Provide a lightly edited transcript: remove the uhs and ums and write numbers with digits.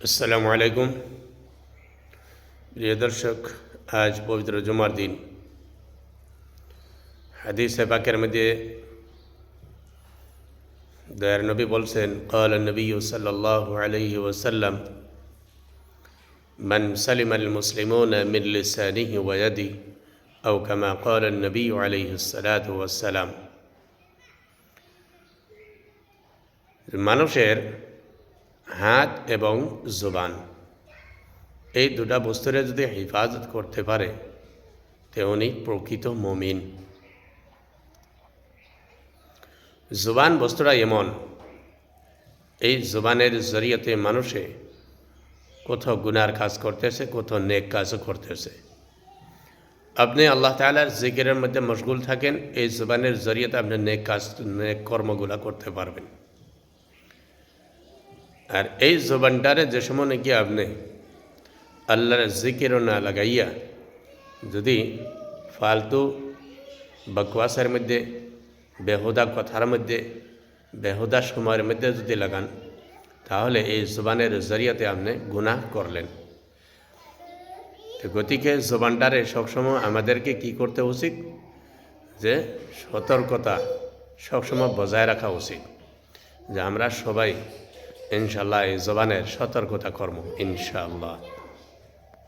আসসালামু আলাইকুম প্রিয় দর্শক, আজ পবিত্র জুমার দিন। হাদিসে পাকের মধ্যে দয়ার নবী বলছেন, قال النبي صلى الله عليه وسلم من سلم المسلمون من لسانه ويده أو كما قال النبي عليه الصلاة والسلام। মানুষের হাত এবং জবান, এই দুটা বস্তুরে যদি হেফাজত করতে পারে তে উনি প্রকৃত মুমিন। জবান বস্তুটা এমন, এই জবানের জরিয়াতে মানুষে কোথাও গুনার কাজ করতেছে, কোথাও নেক কাজও করতেছে। আপনি আল্লাহ তাআলার জিকিরের মধ্যে মশগুল থাকেন, এই জবানের জরিয়াতে আপনি নেক কাজ, নেক কর্মগুলা করতে পারবেন। আর এই জবানটারে যে সময় নাকি আপনি আল্লাহর জিকিরও না লাগাইয়া যদি ফালতু বকওয়াসের মধ্যে, বেহুদা কথার মধ্যে, বেহুদা সময়ের মধ্যে যদি লাগান, তাহলে এই জবানের জরিয়াতে আপনি গুনাহ করলেন। তো গতিকে জবানটারে সবসময় আমাদেরকে কি করতে উচিত, যে সতর্কতা সবসময় বজায় রাখা উচিত, যে আমরা সবাই ইনশাআল্লাহ এই জবানের সতর্কতা কর্ম ইনশাআল্লাহ।